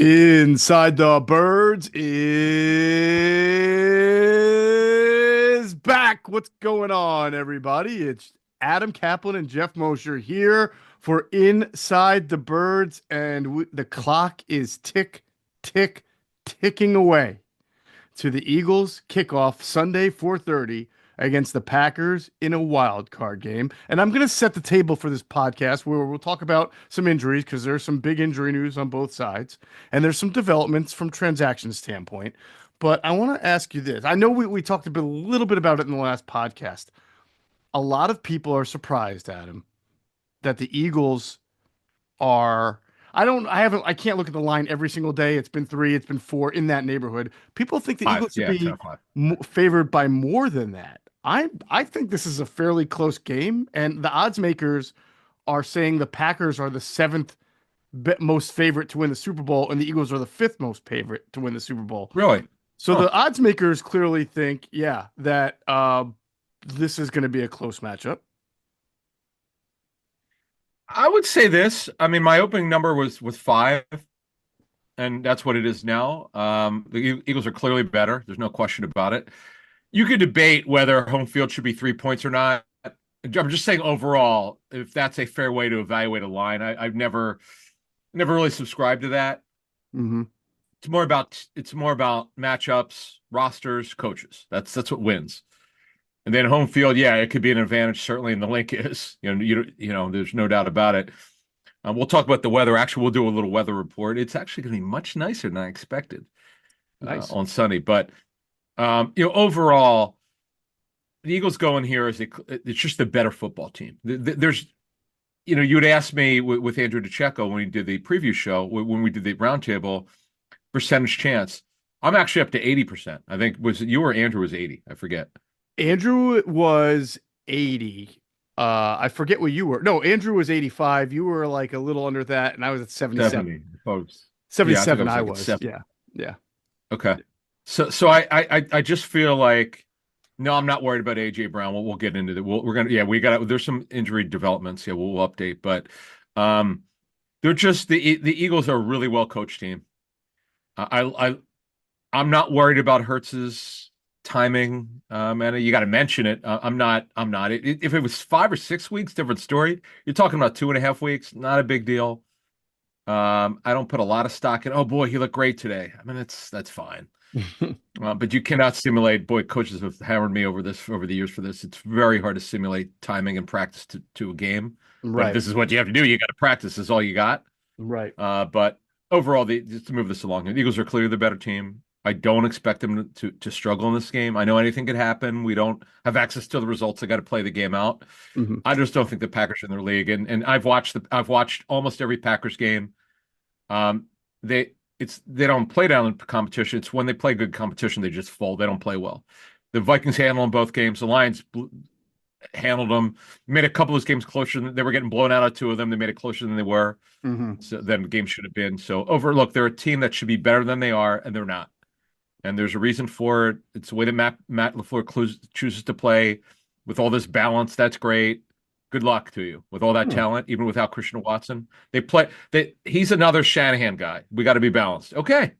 Inside the Birds is back. What's going on, everybody? It's Adam Caplan and Geoff Mosher here for Inside the Birds, and the clock is ticking away to the Eagles kickoff Sunday 4:30 against the Packers in a wild card game. And I'm going to set the table for this podcast where we'll talk about some injuries because there's some big injury news on both sides and there's some developments from transaction standpoint. But I want to ask you this. I know we talked a little bit about it in the last podcast. A lot of people are surprised, Adam, that the Eagles are I can't look at the line every single day. It's been 3, it's been 4 in that neighborhood. People think the Five, Eagles should yeah, be 10-5. favored by more than that. I think this is a fairly close game, and the odds makers are saying the Packers are the seventh most favorite to win the Super Bowl, and the Eagles are the fifth most favorite to win the Super Bowl. Really? So Huh. the odds makers clearly think, yeah, that this is going to be a close matchup. I would say this. I mean, my opening number was 5, and that's what it is now. The Eagles are clearly better. There's no question about it. You could debate whether home field should be 3 points or not. I'm just saying overall, if that's a fair way to evaluate a line. I've never really subscribed to that. Mm-hmm. It's more about matchups, rosters, coaches. That's what wins. And then home field, yeah, it could be an advantage. Certainly, and the link is, there's no doubt about it. We'll talk about the weather. Actually, we'll do a little weather report. It's actually going to be much nicer than I expected Nice. on Sunday. But overall, the Eagles going here it's just a better football team. There's, you would ask me with Andrew DeCecco when we did the preview show, when we did the roundtable, percentage chance. I'm actually up to 80%. I think was you or Andrew was 80. I forget. Andrew was 80. I forget what you were. No, Andrew was 85. You were like a little under that, and I was at 77. 70 folks. Yeah, I think 77 I I was like at was. 70. Yeah. Yeah. Okay. So I just feel like no, I'm not worried about AJ Brown. We'll get into that. We're gonna there's some injury developments. Yeah, we'll update, but they're just the Eagles are a really well coached team. I'm not worried about Hurts's timing. And you got to mention it. I'm not. If it was 5 or 6 weeks, different story. You're talking about 2.5 weeks. Not a big deal. I don't put a lot of stock in. Oh boy, he looked great today. I mean, that's fine. But you cannot simulate. Boy, coaches have hammered me over the years for this. It's very hard to simulate timing and practice to a game. But if Right. this is what you have to do. You got to practice. This is all you got. Right. But overall, just to move this along, the Eagles are clearly the better team. I don't expect them to struggle in this game. I know anything could happen. We don't have access to the results. I got to play the game out. Mhm. I just don't think the Packers are in their league. And I've watched almost every Packers game. They don't play down in competition. It's when they play good competition, they just fold. They don't play well. The Vikings handled them both games. The Lions handled them. Made a couple of those games closer. They were getting blown out of 2 of them. They made it closer than they were. Mhm. So then the game should have been. So look, they're a team that should be better than they are, and they're not. And there's a reason for it. It's the way that Matt LaFleur chooses to play with all this balance. That's great. Good luck to you with all that Hmm. talent, even without Christian Watson. He's another Shanahan guy. We got to be balanced. Okay.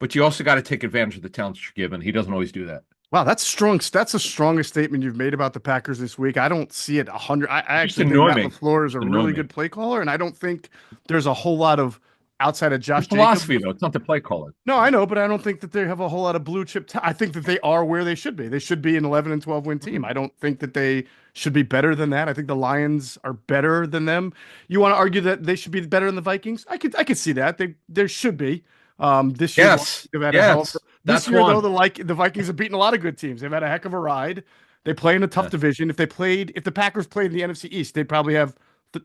But you also got to take advantage of the talent that you're given. He doesn't always do that. Wow, that's strong. That's the strongest statement you've made about the Packers this week. I don't see it 100. I Just actually think annoy Matt me. LaFleur is a Annoy really me. good play caller, and I don't think there's a whole lot of outside of The Josh philosophy, Jacobs. though, it's not the play caller. No, I know, but I don't think that they have a whole lot of blue chip. I think that they are where they should be. They should be an 11 and 12 win team. I don't think that they should be better than that. I think the Lions are better than them. You want to argue that they should be better than the Vikings? I could see that. They should be. This year Yes. they've had a hell of Yes. this That's year though one. the Vikings have beaten a lot of good teams. They've had a heck of a ride. They play in a tough Yes. division. If the Packers played in the NFC East, they'd probably have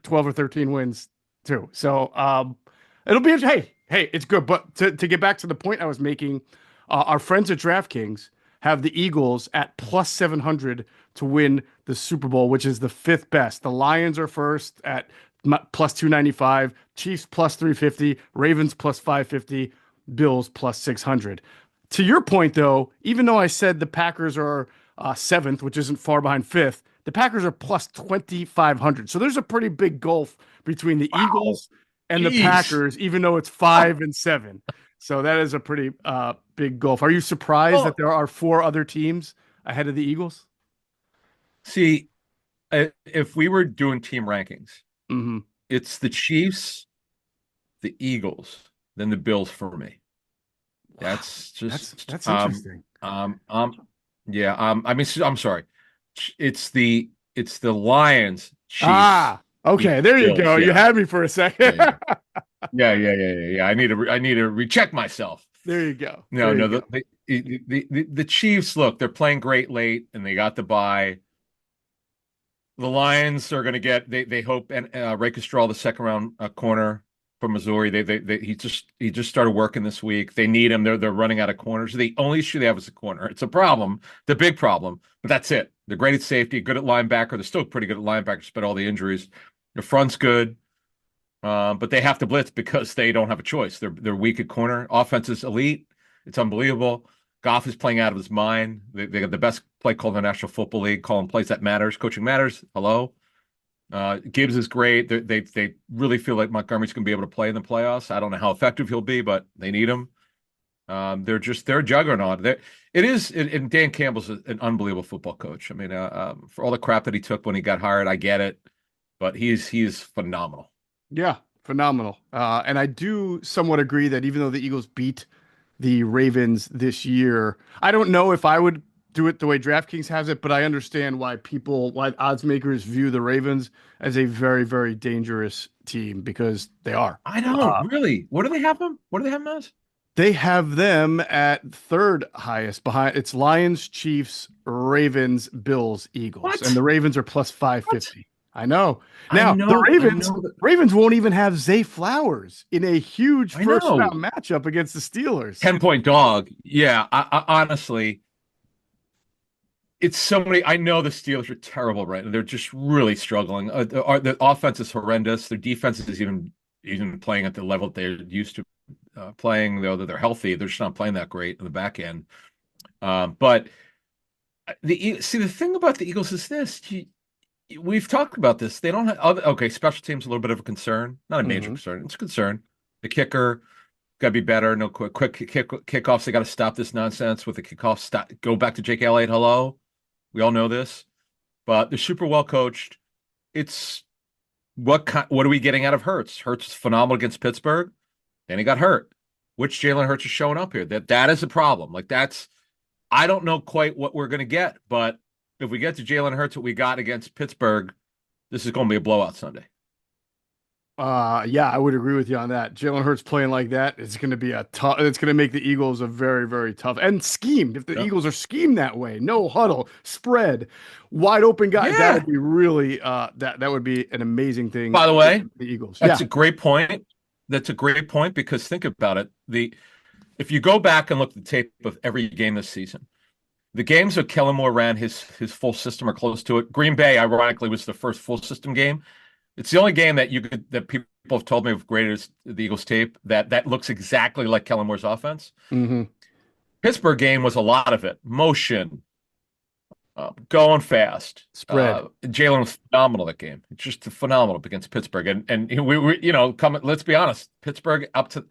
12 or 13 wins too. So it'll be hey, it's good. But to get back to the point I was making, our friends at DraftKings have the Eagles at plus 700 to win the Super Bowl, which is the fifth best. The Lions are first at plus 295, Chiefs plus 350, Ravens plus 550, Bills plus 600. To your point, though, even though I said the Packers are seventh, which isn't far behind fifth, the Packers are plus 2,500. So there's a pretty big gulf between the Wow. Eagles and the Jeez. Packers, even though it's Oh, 5-7. So that is a pretty big gulf. Are you surprised that well, there are four other teams ahead of the Eagles? see, if we were doing team rankings, Hmm. it's the Chiefs, the Eagles, then the Bills for me. Wow, That's that's just that's interesting. yeah, I mean, I'm sorry. It's the Lions, Chiefs, Ah, okay, Eagles, there you go. Bills. You Yeah. had me for a second. Yeah, yeah. Yeah. I need to recheck myself. There you go. No, There you no, go. the Chiefs, look, they're playing great late and they got the bye. The Lions are going to get they hope and Ray Straw, the second round corner from Missouri. He just started working this week. They need him. They're running out of corners. The only issue they have is a corner. It's a problem, the big problem, but that's it. They're great at safety, good at linebacker. They're still pretty good at linebacker, despite all the injuries. Their front's good, but they have to blitz because they don't have a choice. They're weak at corner. Offense is elite. It's unbelievable. Goff is playing out of his mind. They got the best play call in the National Football League, calling plays that matters. Coaching matters. Hello. Gibbs is great. They really feel like Montgomery's going to be able to play in the playoffs. I don't know how effective he'll be, but they need him. They're a juggernaut. And Dan Campbell's an unbelievable football coach. I mean, for all the crap that he took when he got hired, I get it, but he's phenomenal. Yeah, phenomenal. And I do somewhat agree that even though the Eagles beat the Ravens this year, I don't know if I would do it the way DraftKings has it, but I understand why odds makers view the Ravens as a very, very dangerous team because they are. I know, Uh, really. What do they have them? What do they have them as? they have them at third highest behind it's Lions, Chiefs, Ravens, Bills, Eagles, and the What? Ravens are plus What? 550. I know. I Now, the know, I Ravens know that. Ravens won't even have Zay Flowers in a huge I first know. round matchup against the Steelers. 10-point dog. Yeah, honestly, it's so many. I know the Steelers are terrible right now. They're just really struggling. The offense is horrendous. Their defense is even playing at the level they're used to playing. Though that they're healthy, they're just not playing that great in the back end. But the thing about the Eagles is this. We've talked about this. They don't have okay. Special teams a little bit of a concern, not a major Hmm. concern. It's a concern. The kicker got to be better. No quick kickoffs. They got to stop this nonsense with the kickoff. Stop. Go back to Jake Elliott. Hello. We all know this, but they're super well coached. It's what are we getting out of Hurts? Hurts is phenomenal against Pittsburgh. Then he got hurt. Which Jalen Hurts is showing up here? That is a problem. Like that's I don't know quite what we're gonna get, but if we get to Jalen Hurts, what we got against Pittsburgh, this is going to be a blowout Sunday. Yeah, I would agree with you on that. Jalen Hurts playing like that is going to be a tough. It's going to make the Eagles a very, very tough and schemed. If the Yep. Eagles are schemed that way, no huddle, spread, wide open guy, Yeah. that'd be really that would be an amazing thing By the for way, the Eagles. Yeah. that's a great point. That's a great point because think about it. If you go back and look at the tape of every game this season, the games that Kellen Moore ran his full system or close to it. Green Bay, ironically, was the first full system game. It's the only game that people have told me have graded the Eagles tape that looks exactly like Kellen Moore's offense. Hmm. Pittsburgh game was a lot of it. Motion, going fast. Spread. Jalen was phenomenal that game. It's just phenomenal against Pittsburgh. And we let's be honest, Pittsburgh up to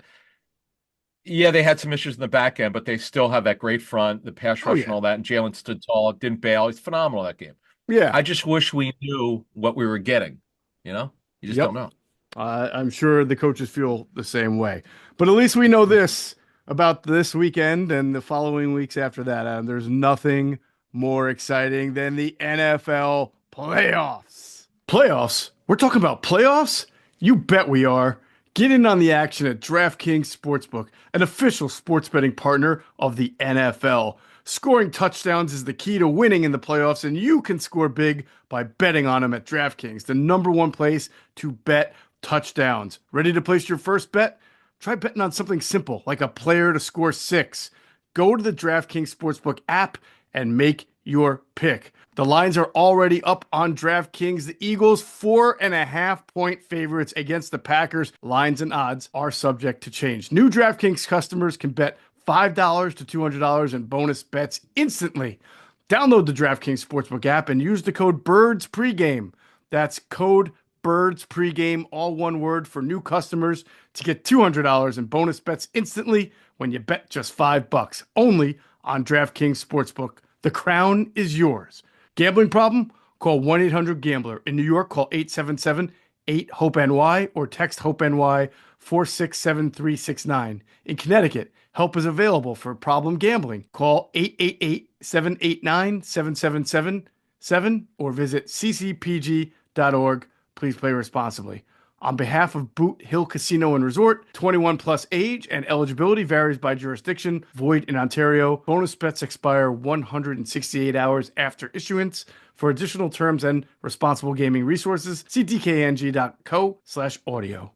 yeah, they had some issues in the back end, but they still have that great front, the pass Oh rush and yeah. all that. And Jalen stood tall, didn't bail. He's phenomenal that game. Yeah. I just wish we knew what we were getting. You know, you just Yep. don't know. I'm sure the coaches feel the same way. But at least we know this about this weekend and the following weeks after that. There's nothing more exciting than the NFL playoffs. Playoffs? We're talking about playoffs? You bet we are. Get in on the action at DraftKings Sportsbook, an official sports betting partner of the NFL. Scoring touchdowns is the key to winning in the playoffs, and you can score big by betting on them at DraftKings, the number one place to bet touchdowns. Ready to place your first bet? Try betting on something simple, like a player to score six. Go to the DraftKings Sportsbook app and make your pick. The lines are already up on DraftKings. The Eagles, 4.5-point favorites against the Packers. Lines and odds are subject to change. New DraftKings customers can bet $5 to $200 in bonus bets instantly. Download the DraftKings Sportsbook app and use the code BIRDS pregame. That's code Birds pregame, all one word for new customers to get $200 in bonus bets instantly when you bet just $5 only on DraftKings Sportsbook. The crown is yours. Gambling problem? Call 1-800-GAMBLER. In New York, call 877-8-HOPE-NY or text HOPE-NY 467-369. In Connecticut, help is available for problem gambling. Call 888-789-7777 or visit ccpg.org. Please play responsibly. On behalf of Boot Hill Casino and Resort, 21 plus age and eligibility varies by jurisdiction. Void in Ontario. Bonus bets expire 168 hours after issuance. For additional terms and responsible gaming resources, see dkng.co/audio.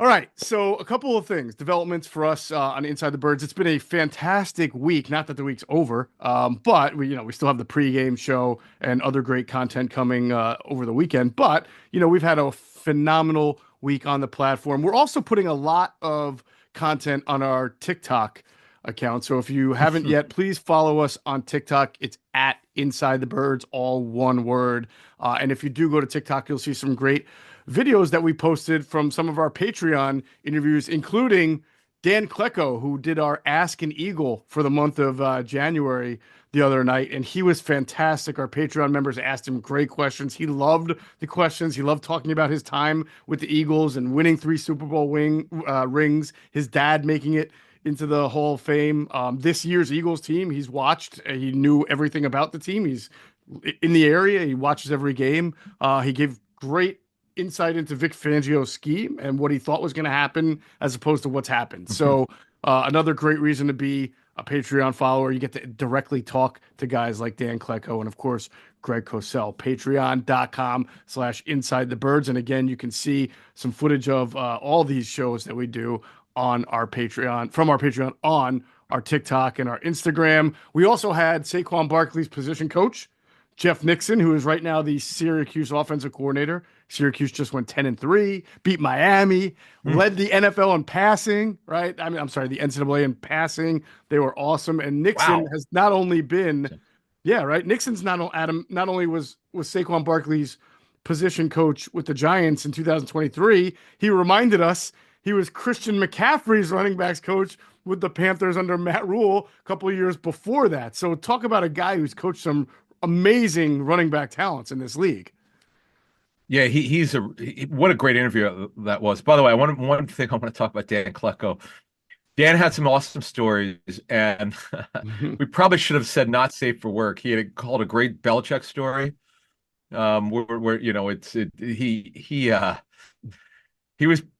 All right, so a couple of things, developments for us on Inside the Birds. It's been a fantastic week. Not that the week's over, but we still have the pregame show and other great content coming over the weekend. But we've had a phenomenal week on the platform. We're also putting a lot of content on our TikTok account. So if you haven't yet, please follow us on TikTok. It's at Inside the Birds, all one word. And if you do go to TikTok, you'll see some great videos that we posted from some of our Patreon interviews, including Dan Klecko, who did our Ask an Eagle for the month of January the other night, and he was fantastic. Our Patreon members asked him great questions. He loved the questions. He loved talking about his time with the Eagles and winning 3 Super Bowl rings, his dad making it into the Hall of Fame. This year's Eagles team, he's watched. He knew everything about the team. He's in the area. He watches every game. He gave great insight into Vic Fangio's scheme and what he thought was going to happen as opposed to what's happened. So another great reason to be a Patreon follower. You get to directly talk to guys like Dan Klecko and, of course, Greg Cosell. Patreon.com/Inside the Birds. And again, you can see some footage of all these shows that we do on our Patreon, from our Patreon on our TikTok and our Instagram. We also had Saquon Barkley's position coach, Jeff Nixon, who is right now the Syracuse offensive coordinator. Syracuse just went 10-3, beat Miami, led the NFL in passing, right? I mean, I'm sorry, the NCAA in passing. They were awesome. And Nixon has not only been, right? Nixon's not only was Saquon Barkley's position coach with the Giants in 2023, he reminded us he was Christian McCaffrey's running backs coach with the Panthers under Matt Rule a couple of years before that. So talk about a guy who's coached some amazing running back talents in this league. Yeah, what a great interview that was. By the way, one thing I want to talk about Dan Klecko. Dan had some awesome stories, and we probably should have said not safe for work. He had called a great Belichick story, where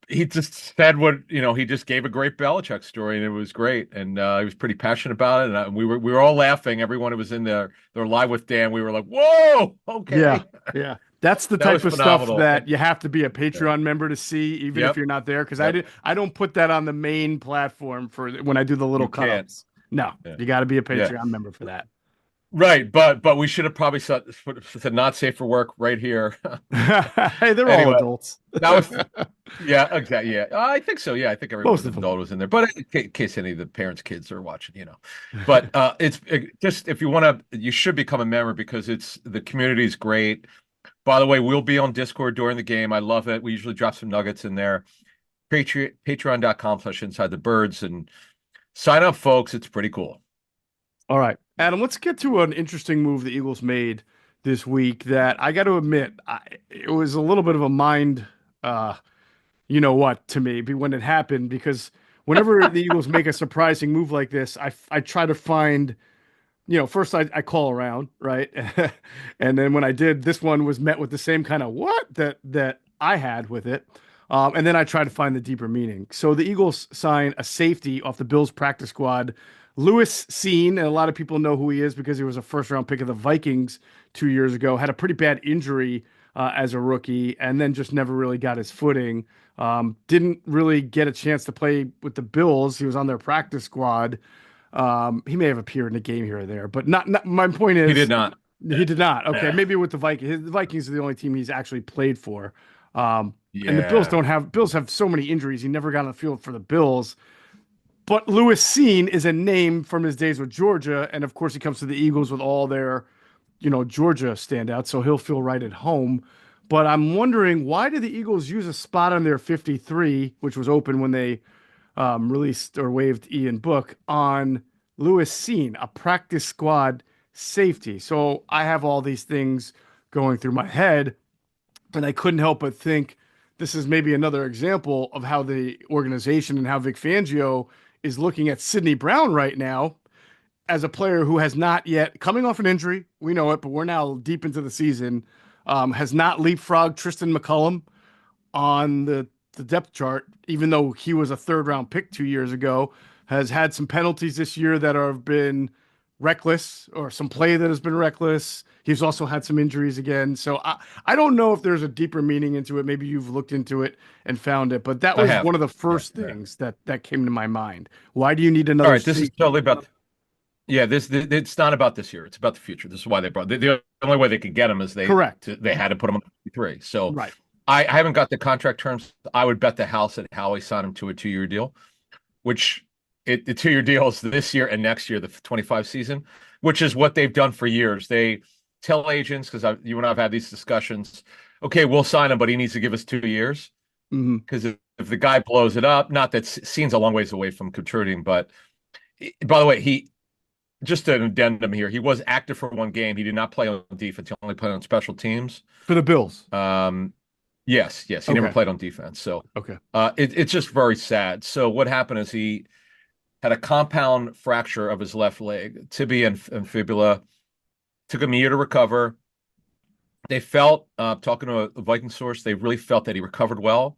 he just said he just gave a great Belichick story, and it was great, and he was pretty passionate about it, and we were all laughing. Everyone who was in there, they're live with Dan. We were like, "Whoa, okay, yeah." That's the type of stuff that you have to be a Patreon member to see, even if you're not there. Because I don't put that on the main platform for when I do the little cut-ups. No, you got to be a Patreon member for that. Right, but we should have probably said not safe for work right here. Hey, they're all adults. That was, exactly. Yeah, I think so. Yeah, I think everyone adult was in there. But in case any of the parents' kids are watching, But just if you want to, you should become a member because the community is great. By the way, we'll be on Discord during the game. I love it. We usually drop some nuggets in there. Patreon.com/Inside the Birds and sign up, folks. It's pretty cool. All right, Adam, let's get to an interesting move the Eagles made this week that I got to admit, it was a little bit of a mind, to me when it happened, because whenever the Eagles make a surprising move like this, I try to find, first I call around, right? And then when I did, this one was met with the same kind of what that I had with it. And then I try to find the deeper meaning. So the Eagles sign a safety off the Bills practice squad, Lewis Seen, and a lot of people know who he is because he was a first-round pick of the Vikings 2 years ago, had a pretty bad injury as a rookie, and then just never really got his footing. Didn't really get a chance to play with the Bills. He was on their practice squad. He may have appeared in a game here or there, but not my point is he did not. He did not. Okay, yeah. Maybe with the Vikings. The Vikings are the only team he's actually played for. And the Bills have so many injuries. He never got on the field for the Bills. But Lewis Seen is a name from his days with Georgia, and of course he comes to the Eagles with all their, Georgia standouts, so he'll feel right at home. But I'm wondering, why did the Eagles use a spot on their 53, which was open when they released or waived Ian Book, on Lewis Seen, a practice squad safety? So I have all these things going through my head, and I couldn't help but think this is maybe another example of how the organization and how Vic Fangio is looking at Sidney Brown right now as a player who has not yet, coming off an injury, we know it, but we're now deep into the season, has not leapfrogged Tristan McCullum on the depth chart, even though he was a third round pick 2 years ago, has had some penalties this year that have been reckless, or some play that has been reckless. He's also had some injuries again. So I don't know if there's a deeper meaning into it. Maybe you've looked into it and found it, but that I was have. one of the Yeah, first yeah. things that came to my mind. Why do you need All another right, this is safety? totally about. Yeah, this it's not about this year. It's about the future. This is why they brought the only way they could get him is Correct. they had to put him on 53. So Right. I haven't got the contract terms. I would bet the house that Howie signed him to a 2-year deal, which the 2-year deal is this year and next year, the 25 season, which is what they've done for years. They tell agents, because you and I have had these discussions, okay, we'll sign him, but he needs to give us 2 years. Hmm. Because if the guy blows it up, not that Scene's a long ways away from contributing, but by the way, he just an addendum here. He was active for one game. He did not play on defense. He only played on special teams. For the Bills. Um, yes, he never Okay. played on defense. So Okay. it's just very sad. So what happened is he had a compound fracture of his left leg, tibia and fibula. Took him a year to recover. They felt, talking to a Viking source, they really felt that he recovered well.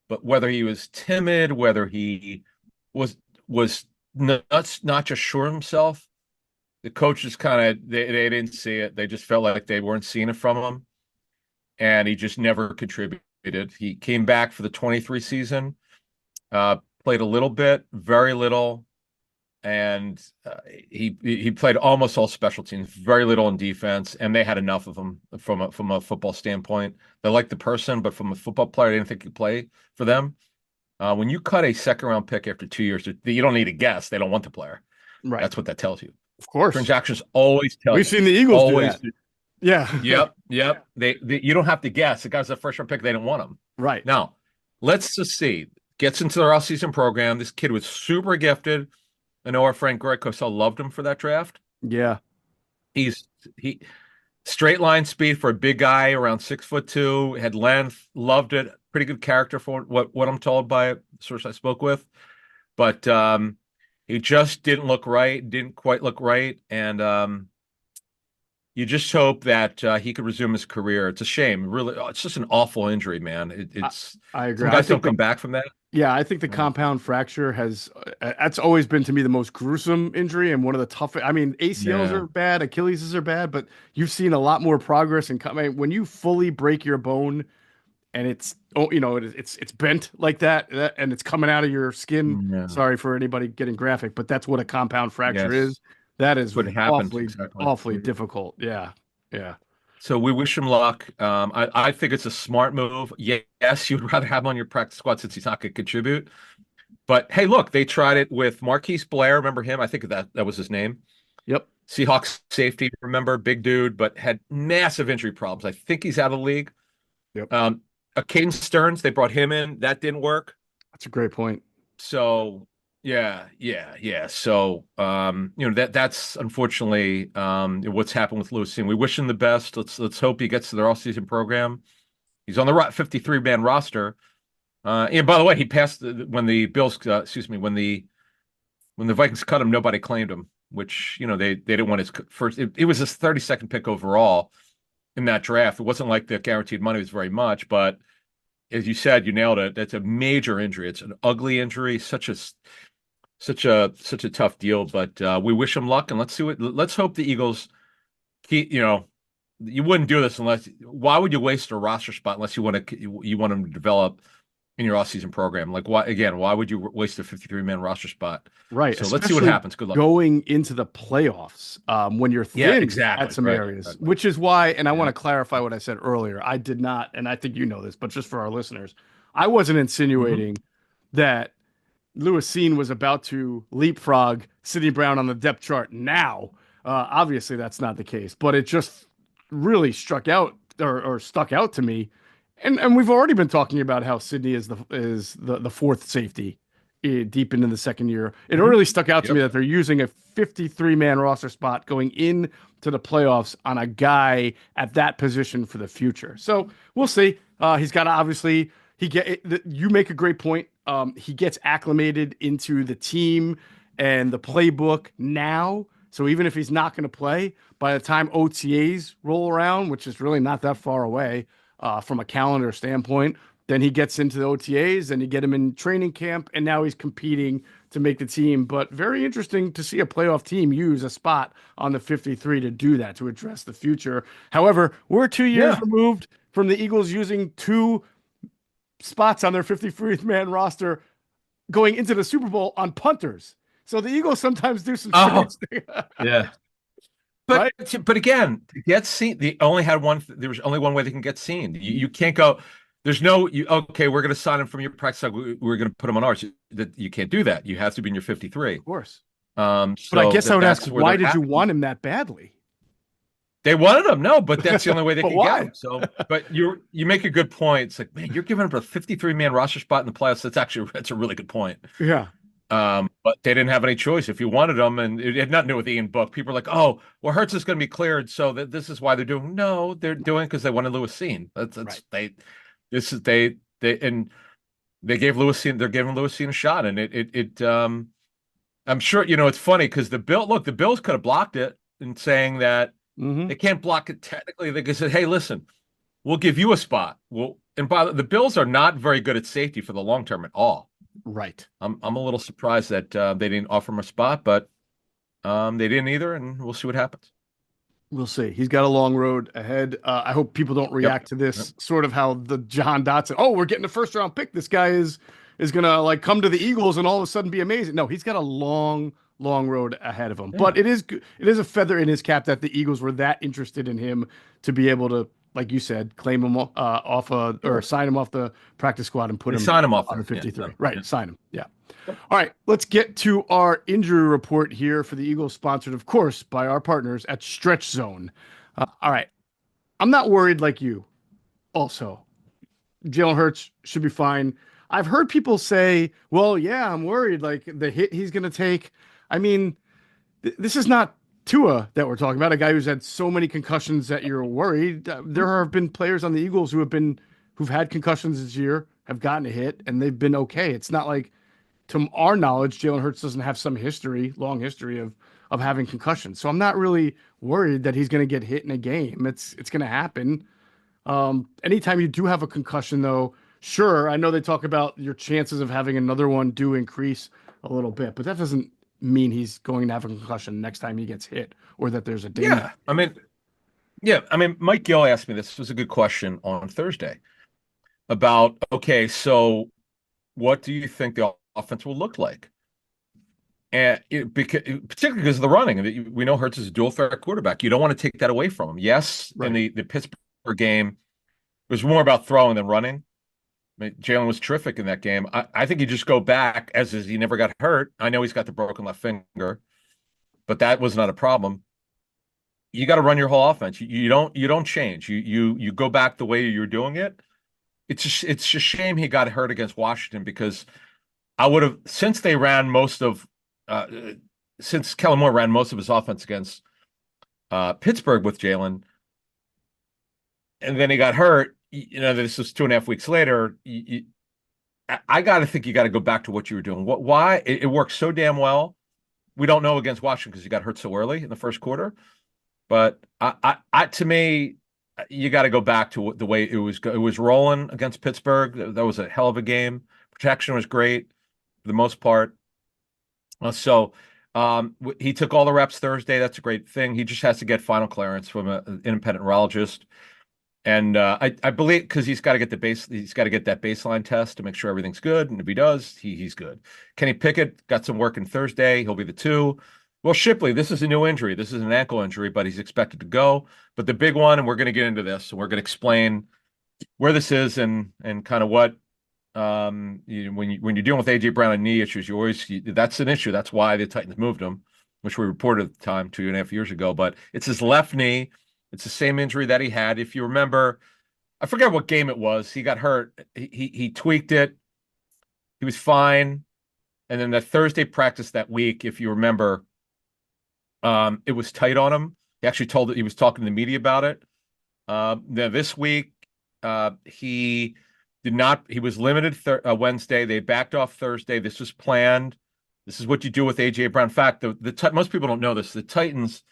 But whether he was timid, whether he was was not just sure of himself, the coaches kind of they didn't see it. They just felt like they weren't seeing it from him, and he just never contributed. He came back for the 23 season, played a little bit, very little, and he played almost all special teams, very little in defense, and they had enough of him from a football standpoint. They liked the person, but from a football player, they didn't think he'd play for them. When you cut a second round pick after 2 years, you don't need to guess. They don't want the player. Right. That's what that tells you. Of course. Transactions always tell We've you. seen the Eagles do Always. that. Yeah. Yep. You don't have to guess. The guy's a first round pick. They didn't want him. Right. Now, let's just see. Gets into their off-season program. This kid was super gifted. I know our friend Greg Cosell loved him for that draft. Yeah. He straight line speed for a big guy around 6'2", had length, loved it. Pretty good character for what I'm told by a source I spoke with. But he just didn't look right, didn't quite look right. And you just hope that he could resume his career. It's a shame. Really, it's just an awful injury, man. It's I agree. some I guys don't think come back from that. yeah, I think the compound fracture has that's always been to me the most gruesome injury and one of the toughest. I mean, ACLs Yeah. are bad, Achilles are bad, but you've seen a lot more progress in coming when you fully break your bone and it's it's bent like that, and it's coming out of your skin. Yeah. Sorry for anybody getting graphic, but that's what a compound fracture Yes. is. That That's is what happens awfully exactly. awfully difficult. Yeah. Yeah. So we wish him luck. I think it's a smart move. Yes, you'd rather have him on your practice squad since he's not going to contribute. But hey, look, they tried it with Marquise Blair. Remember him? I think that was his name. Yep. Seahawks safety, remember, big dude, but had massive injury problems. I think he's out of the league. Yep. Caden Stearns, they brought him in. That didn't work. That's a great point. So yeah. So that's unfortunately what's happened with Lewis. We wish him the best. Let's hope he gets to their all-season program. He's on the 53-man roster. And by the way, he passed when the Bills, when the Vikings cut him, nobody claimed him, which they didn't want his first. It was his 32nd pick overall in that draft. It wasn't like the guaranteed money was very much, but as you said, you nailed it. That's a major injury. It's an ugly injury. Such a tough deal. But we wish him luck, and let's hope the Eagles keep. You wouldn't do this unless. Why would you waste a roster spot unless you want them to develop in your off-season program? Like, why would you waste a 53-man roster spot? Right. So let's see what happens. Good luck. Going into the playoffs, when you're thin exactly. at some areas, which is why, and I want to clarify what I said earlier. I did not, and I think you know this, but just for our listeners, I wasn't insinuating that Lewis Seen was about to leapfrog Sidney Brown on the depth chart now. Obviously, that's not the case, but it just really struck out or stuck out to me, and we've already been talking about how Sydney is the fourth safety deep into the second year. It Mhm. really stuck out to me Yep. that they're using a 53-man roster spot going in to the playoffs on a guy at that position for the future. So we'll see. He's got to obviously you make a great point. He gets acclimated into the team and the playbook now. So even if he's not going to play, by the time OTAs roll around, which is really not that far away from a calendar standpoint, then he gets into the OTAs and you get him in training camp, and now he's competing to make the team. But very interesting to see a playoff team use a spot on the 53 to do that, to address the future. However, we're 2 years Yeah. removed from the Eagles using two spots on their 53rd man roster going into the Super Bowl on punters. So the Eagles sometimes do some Oh, strange yeah. But right? but again, to get seen, they only had one. There was only one way they can get seen. You can't go. There's no. Okay, we're going to sign him from your practice squad. We're going to put him on ours. That you can't do that. You have to be in your 53. Of course. But I So guess I would ask, that's where why they're did at. you want him that badly? They wanted him, no, but that's the only way they But could get why? him. So, but you make a good point. It's like, man, you're giving up a 53-man roster spot in the playoffs. That's a really good point. Yeah. But they didn't have any choice. If you wanted them, and it had nothing to do with Ian Book, people are like, "Oh, well, Hurts is going to be cleared, so this is why they're doing." No, they're doing because they wanted Lewis Cine. Right. This is they and they gave Lewis Cine. They're giving Lewis Cine a shot, and I'm sure it's funny because the Bills could have blocked it and saying that Hmm. they can't block it technically. They could say, "Hey, listen, we'll give you a spot." Well, and by the Bills are not very good at safety for the long term at all. Right. I'm a little surprised that they didn't offer him a spot, but they didn't either, and we'll see what happens. We'll see. He's got a long road ahead. I hope people don't Yep. react to Yep. this sort of how the John Dotson. Oh, we're getting a first round pick. This guy is gonna like come to the Eagles and all of a sudden be amazing. No, he's got a long road ahead of him. Yeah. But it is a feather in his cap that the Eagles were that interested in him to be able to, like you said, claim him or Sure. sign him off the practice squad and put They him sign him off on the there. Yeah. 53. Done. Yeah. Right, sign him. Yeah. Yep. All right, let's get to our injury report here for the Eagles, sponsored, of course, by our partners at Stretch Zone. All right, I'm not worried like you. Also, Jalen Hurts should be fine. I've heard people say, "Well, yeah, I'm worried. Like the hit he's going to take." I mean, this is not Tua that we're talking about, a guy who's had so many concussions that you're worried. There have been players on the Eagles who've had concussions this year, have gotten a hit, and they've been okay. It's not like, to our knowledge, Jalen Hurts doesn't have some long history of having concussions. So I'm not really worried that he's going to get hit in a game. It's going to happen. Anytime you do have a concussion, though, sure, I know they talk about your chances of having another one do increase a little bit, but that doesn't mean he's going to have a concussion next time he gets hit or that there's a danger. Yeah. I mean, Mike Gill asked me this was a good question on Thursday about, okay, so what do you think the offense will look like? And particularly because of the running, and we know Hurts is a dual threat quarterback. You don't want to take that away from him. Yes, in Right. the Pittsburgh game, it was more about throwing than running. I mean, Jalen was terrific in that game. I think you just go back as is he never got hurt. I know he's got the broken left finger, but that was not a problem. You got to run your whole offense. You don't change. You go back the way you're doing it. It's a shame he got hurt against Washington because I would have uh, since Kellen Moore ran most of his offense against Pittsburgh with Jalen, and then he got hurt. This was 2.5 weeks later. I got to think you got to go back to what you were doing. Why it worked so damn well. We don't know against Washington because he got hurt so early in the first quarter. But to me, you got to go back to the way it was. It was rolling against Pittsburgh. That was a hell of a game. Protection was great for the most part. He took all the reps Thursday. That's a great thing. He just has to get final clearance from an independent neurologist. And I believe because he's got to get that baseline test to make sure everything's good. And if he does, he's good. Kenny Pickett got some work in Thursday. He'll be the 2. Well, Shipley, this is a new injury. This is an ankle injury, but he's expected to go. But the big one, and we're going to get into this, and we're going to explain where this is and kind of what when you're dealing with AJ Brown and knee issues, that's an issue. That's why the Titans moved him, which we reported at the time 2.5 years ago. But it's his left knee. It's the same injury that he had. If you remember, I forget what game it was. He got hurt. He tweaked it. He was fine. And then the Thursday practice that week, if you remember, it was tight on him. He actually told that he was talking to the media about it. Now this week, he did not. He was limited Wednesday. They backed off Thursday. This was planned. This is what you do with AJ Brown. In fact, most people don't know this. The Titans.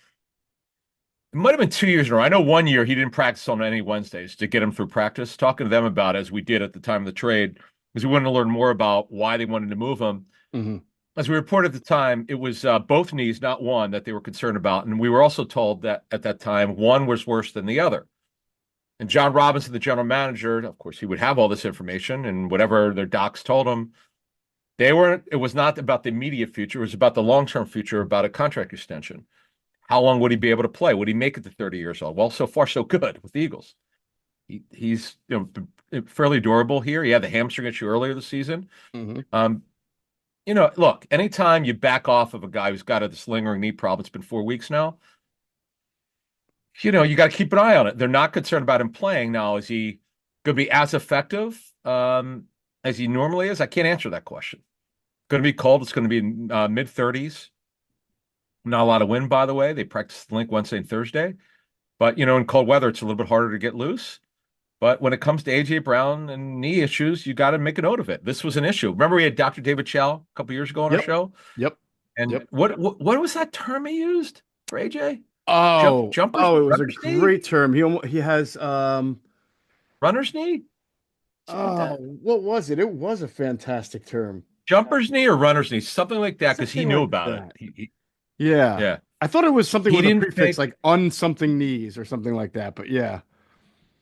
It might have been 2 years in a row. I know 1 year he didn't practice on any Wednesdays to get him through practice. Talking to them about it, as we did at the time of the trade, because we wanted to learn more about why they wanted to move him. Mm-hmm. As we reported at the time, it was both knees, not one, that they were concerned about. And we were also told that at that time, one was worse than the other. And John Robinson, the general manager, of course, he would have all this information and whatever their docs told him. It was not about the immediate future. It was about the long-term future, about a contract extension. How long would he be able to play? Would he make it to 30 years old? Well, so far, so good with the Eagles. He's fairly durable here. He had the hamstring issue earlier this season. Mm-hmm. Look, anytime you back off of a guy who's got this lingering knee problem, it's been 4 weeks now, you got to keep an eye on it. They're not concerned about him playing. Now, is he going to be as effective as he normally is? I can't answer that question. Going to be cold. It's going to be in mid-30s. Not a lot of wind, by the way. They practice the link Wednesday and Thursday. But, in cold weather, it's a little bit harder to get loose. But when it comes to A.J. Brown and knee issues, you got to make a note of it. This was an issue. Remember we had Dr. David Chow a couple years ago on our show? Yep. And Yep. what was that term he used for A.J.? Jumpers? It was a great term. He has runner's knee? Like what was it? It was a fantastic term. Jumper's knee or runner's knee? Something like that, because he knew about it. Yeah. I thought it was something with a prefix like something knees or something like that, but yeah.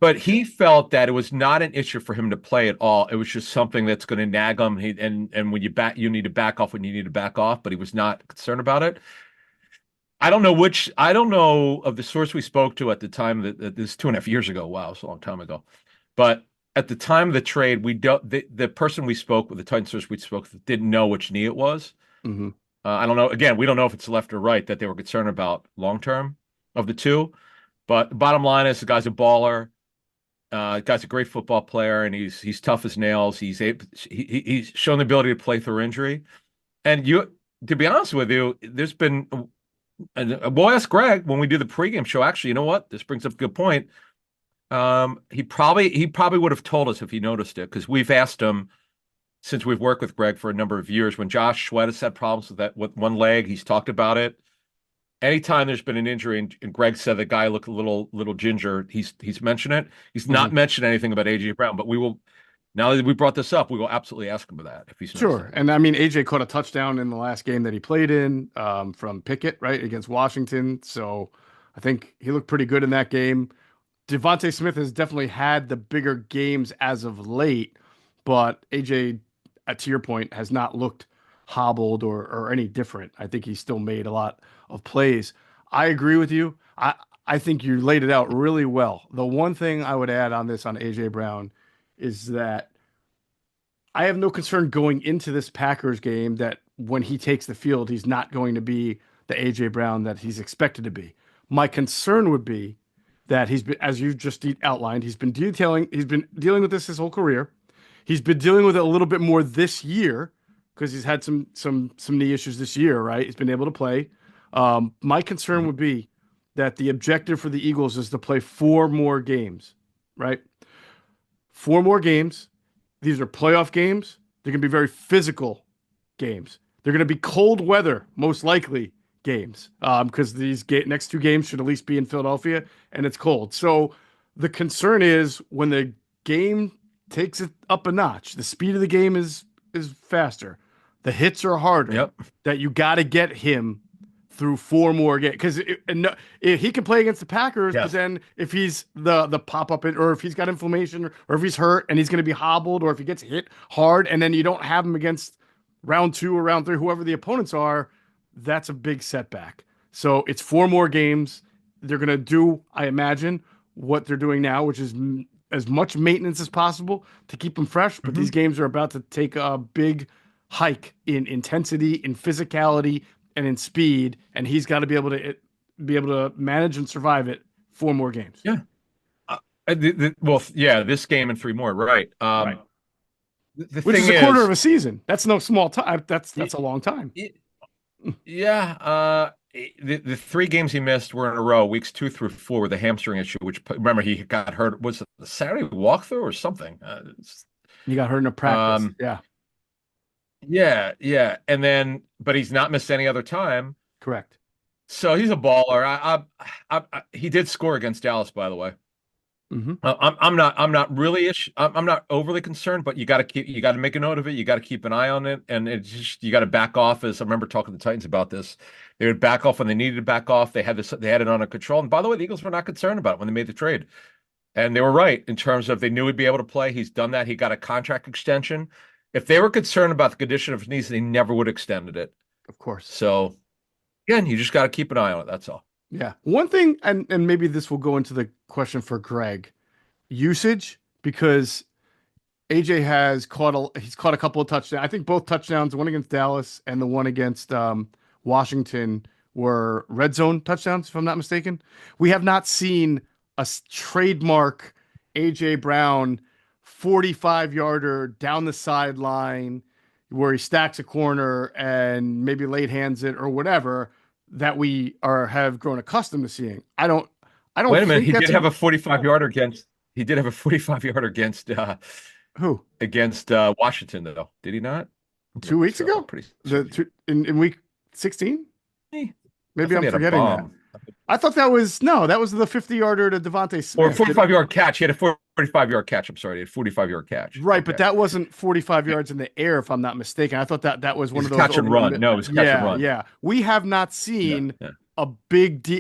But he felt that it was not an issue for him to play at all. It was just something that's going to nag him. And when you need to back off when you need to back off, but he was not concerned about it. I don't know of the source we spoke to at the time that this 2.5 years ago. Wow, it's a long time ago. But at the time of the trade, the person we spoke with, the Titan source we spoke with, didn't know which knee it was. Mm-hmm. I don't know. Again, we don't know if it's left or right that they were concerned about long term of the two. But the bottom line is the guy's a baller. Guy's a great football player, and he's tough as nails. He's shown the ability to play through injury. And to be honest with you, there's been. And we'll ask Greg when we do the pregame show. Actually, you know what? This brings up a good point. He probably would have told us if he noticed it, because we've asked him since we've worked with Greg for a number of years. When Josh Sweat has had problems with one leg, he's talked about it. Anytime there's been an injury, and Greg said the guy looked a little ginger, he's mentioned it. He's not mentioned anything about AJ Brown, but we will. Now that we brought this up, we will absolutely ask him about that if he's sure. And I mean, AJ caught a touchdown in the last game that he played in from Pickett, right, against Washington. So I think he looked pretty good in that game. Devontae Smith has definitely had the bigger games as of late, but AJ, to your point, has not looked hobbled or any different. I think he's still made a lot of plays. I agree with you. I think you laid it out really well. The one thing I would add on AJ Brown is that I have no concern going into this Packers game that when he takes the field, he's not going to be the AJ Brown that he's expected to be. My concern would be that he's been, as you just outlined, he's been dealing with this his whole career. He's been dealing with it a little bit more this year because he's had some knee issues this year, right? He's been able to play. My concern would be that the objective for the Eagles is to play 4 more games, right? 4 more games. These are playoff games. They're going to be very physical games. They're going to be cold weather, most likely, games because these next 2 games should at least be in Philadelphia, and it's cold. So the concern is when the game takes it up a notch, the speed of the game is faster. The hits are harder. Yep. That you got to get him through 4 more games because if he can play against the Packers, yes. But then if he's the pop up or if he's got inflammation or if he's hurt and he's going to be hobbled or if he gets hit hard and then you don't have him against round 2 or round 3, whoever the opponents are, that's a big setback. So it's 4 more games. They're going to do, I imagine, what they're doing now, which is as much maintenance as possible to keep them fresh. But these games are about to take a big hike in intensity, in physicality, and in speed, and he's got to be able to manage and survive it 4 more games. Yeah. Well, yeah, this game and three more, right? Right. The Which is thing a quarter of is, a season. That's no small time. That's it, a long time. it, yeah, the three games he missed were in a row, weeks 2 through 4, with a hamstring issue. Which remember he got hurt. Was it the Saturday walkthrough or something? You got hurt in a practice. Um, Yeah, yeah, yeah, and then but he's not missed any other time, correct. so he's a baller. He did score against Dallas, by the way. Hmm. I'm not really I'm not overly concerned, but you got to make a note of it. You got to keep an eye on it, and it's just you got to back off. As I remember talking to the Titans about this, they would back off when they needed to back off. They had it under control. And by the way, the Eagles were not concerned about it when they made the trade, and they were right in terms of they knew he'd be able to play. He's done that. He got a contract extension. If they were concerned about the condition of his knees, they never would have extended it. Of course. So again, you just got to keep an eye on it. That's all. Yeah. One thing, and maybe this will go into the question for Greg, usage, because AJ he's caught a couple of touchdowns. I think both touchdowns, one against Dallas and the one against Washington, were red zone touchdowns, if I'm not mistaken. We have not seen a trademark AJ Brown 45-yarder down the sideline where he stacks a corner and maybe late hands it or whatever that we are have grown accustomed to seeing. I don't Wait a minute. think that's a, He did have a 45 yarder who against Washington, though. Did he not? 2 weeks ago. Pretty In week 16. I Maybe thought he I'm had a forgetting that. bomb. I thought that was no, that was the 50-yarder to Devontae Or a Smith. 45-yard catch. He had a 45-yard catch. I'm sorry. He had a 45-yard catch. Right, Okay. but that wasn't 45 yards in the air, if I'm not mistaken. I thought that was one It's of those catch and over run. No, it was catch and run. Yeah. We have not Yeah, seen yeah. a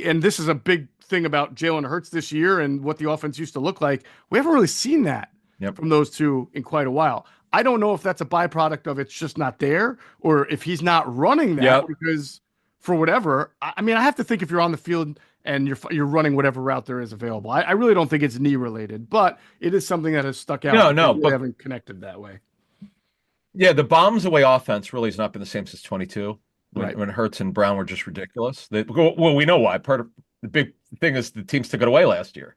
and this is a big thing about JalenHurts this year and what the offense used to look like. We haven't really seen that Yep. from those two in quite a while. I don't know if that's a byproduct of it's just not there, or if he's not running that Yep. because for whatever. I mean, I have to think if you're on the field and you're running whatever route there is available. I really don't think it's knee related, but it is something that has stuck out. No, We but haven't connected that way. yeah, the bombs away offense really has not been the same since 22 Right. when Hurts and Brown were just ridiculous. Well, we know why. Part of the big thing is the teams took it away last year.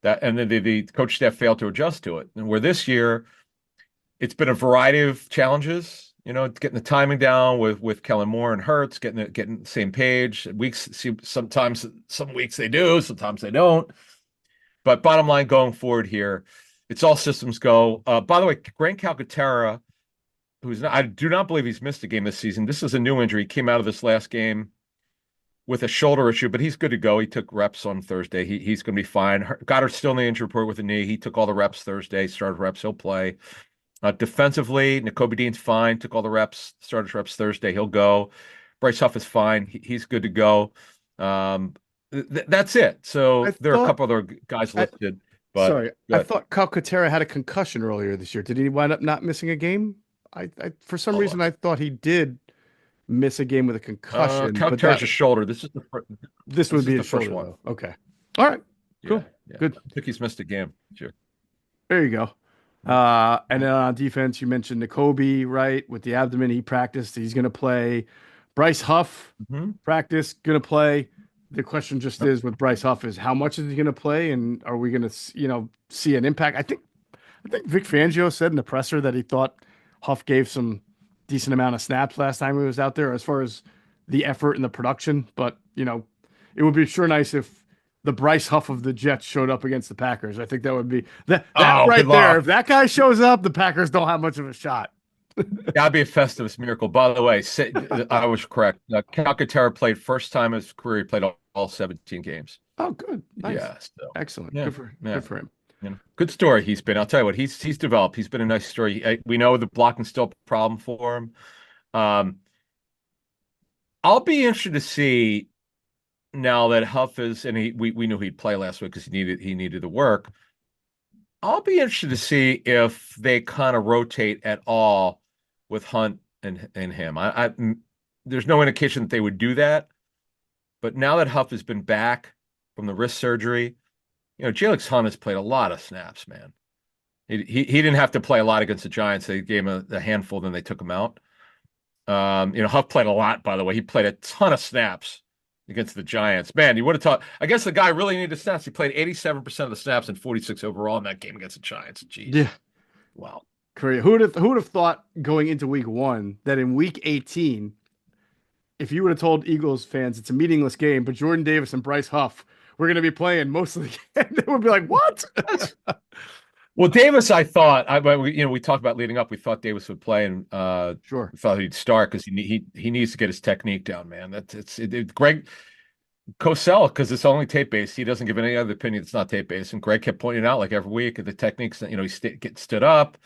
That and then the coach staff failed to adjust to it. And where this year, it's been a variety of challenges. You know, getting the timing down with Kellen Moore and Hurts, getting the same page. Weeks sometimes some weeks they do, sometimes they don't. But bottom line, going forward here, it's all systems go. By the way, Grant Calcaterra, I do not believe he's missed a game this season. This is a new injury. He came out of this last game with a shoulder issue, but he's good to go. He took reps on Thursday. He's going to be fine. Goddard's still in the injury report with a knee. He took all the reps Thursday, started reps. He'll play. Defensively, Nakobe Dean's fine. Took all the reps, started reps Thursday. He'll go. Bryce Huff is fine. He's good to go. That's it. So there are a couple other guys listed. But sorry, I thought Calcaterra had a concussion earlier this year. Did he wind up not missing a game? I for some reason I thought he did miss a game with a concussion. Calcaterra's a shoulder. This would be the a first shoulder, one. though. Okay. All right. Cool. Yeah. Good. I think he's missed a game. Sure. There you go. And then on defense, you mentioned Nakobe, right? With the abdomen, he practiced. He's going to play. Bryce Huff practice, going to play. The question just is with Bryce Huff is how much is he going to play, and are we going to see an impact? I think Vic Fangio said in the presser that he thought Huff gave some decent amount of snaps last time he was out there as far as the effort and the production. But it would be sure nice if the Bryce Huff of the Jets showed up against the Packers. I think that would be that right there. If that guy shows up, the Packers don't have much of a shot. That'd be a Festivus miracle. By the way, I was correct. Calcaterra played first time in his career. He played all 17 games. Oh, good. Nice. Yeah. So, excellent. yeah, Good for him. Good story he's been. I'll tell you what, he's developed. He's been a nice story. We know the blocking's still a problem for him. I'll be interested to see now that Huff is, and we knew he'd play last week because he needed the work. I'll be interested to see if they kind of rotate at all with Hunt and him. There's no indication that they would do that, but now that Huff has been back from the wrist surgery, Jalix Hunt has played a lot of snaps, man. He didn't have to play a lot against the Giants. They gave him a handful, then they took him out. Huff played a lot, by the way. He played a ton of snaps against the Giants. Man, you would have thought. I guess the guy really needed snaps. He played 87% of the snaps and 46 overall in that game against the Giants. Jeez. Yeah. Wow. Korea. Who would have thought going into week one that in week 18, if you would have told Eagles fans it's a meaningless game, but Jordan Davis and Bryce Huff were going to be playing most of the game, they would be like, "What?" Well, Davis, I thought, we talked about leading up. We thought Davis would play, and Sure. we thought he'd start because he needs to get his technique down, man. Greg Cosell, because it's only tape based. He doesn't give any other opinion. It's not tape based, and Greg kept pointing out like every week the techniques. Getting stood up.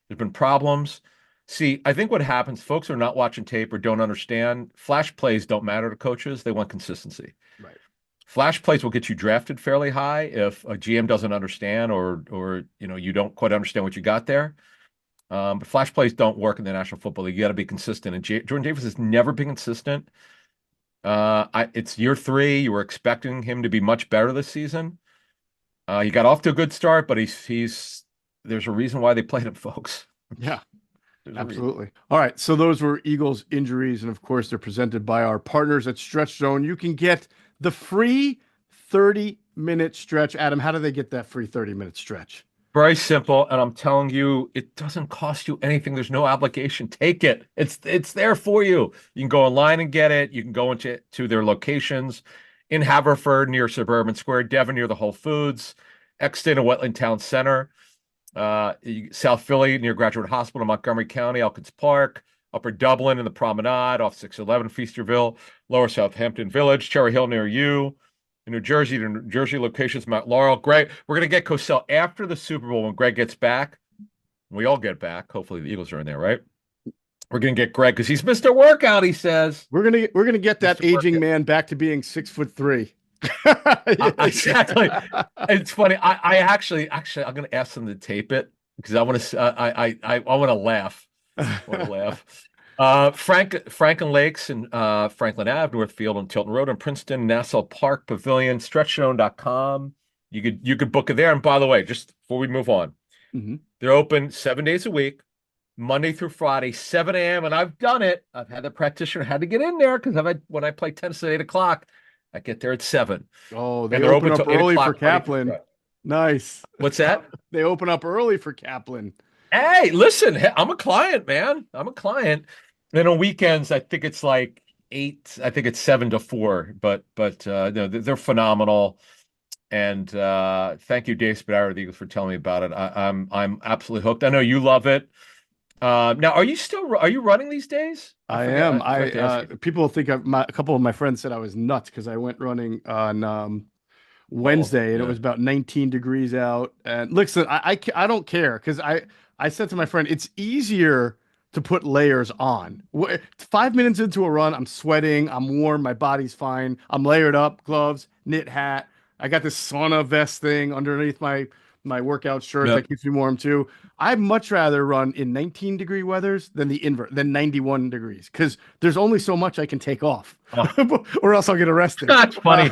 There's been problems. See, I think what happens, folks who are not watching tape or don't understand, flash plays don't matter to coaches. They want consistency. Right. Flash plays will get you drafted fairly high if a GM doesn't understand or you don't quite understand what you got there. But flash plays don't work in the National Football League. You got to be consistent. And Jordan Davis has never been consistent. It's year 3. You were expecting him to be much better this season. He got off to a good start, but he's there's a reason why they played him, folks. Yeah. Absolutely. All right. So those were Eagles injuries. And of course, they're presented by our partners at Stretch Zone. You can get the free 30-minute stretch. Adam, how do they get that free 30-minute stretch? Very simple. And I'm telling you, it doesn't cost you anything. There's no obligation. Take it. It's there for you. You can go online and get it. You can go into their locations in Haverford near Suburban Square, Devon near the Whole Foods, Exton and Wetland Town Center. South Philly near Graduate Hospital, Montgomery County, Elkins Park, Upper Dublin in the Promenade off 611 Feasterville, Lower Southampton Village, Cherry Hill near you, in New Jersey, the New Jersey locations, Mount Laurel. Greg, we're going to get Cosell after the Super Bowl when Greg gets back. We all get back. Hopefully the Eagles are in there, right? We're going to get Greg because he's missed a workout, he says. We're gonna get that aging man back to being 6'3". Exactly. It's funny. I actually I'm going to ask them to tape it because I want to. I want to laugh. I want to laugh. Franklin Lakes and Franklin Ave, Northfield and Tilton Road, and Princeton, Nassau Park Pavilion, StretchZone.com. You could book it there. And by the way, just before we move on, they're open 7 days a week, Monday through Friday, 7 a.m. And I've done it. I've had the practitioner had to get in there because when I play tennis at 8 o'clock. I get there at 7. Oh, they're open up early for Caplan. Nice. What's that? They open up early for Caplan. Hey, listen, I'm a client, man. I'm a client. And on weekends, I think it's like 8. I think it's 7 to 4. But no, they're phenomenal. And thank you, Dave Spadaro of the Eagles, for telling me about it. I'm absolutely hooked. I know you love it. Now, are you running these days? I am. People think a couple of my friends said I was nuts because I went running on Wednesday and it was about 19 degrees out. And listen, I don't care because I said to my friend, it's easier to put layers on. 5 minutes into a run, I'm sweating, I'm warm, my body's fine. I'm layered up, gloves, knit hat. I got this sauna vest thing underneath my workout shirt that keeps me warm too. I'd much rather run in 19-degree weathers than than 91 degrees because there's only so much I can take off, or else I'll get arrested. That's funny.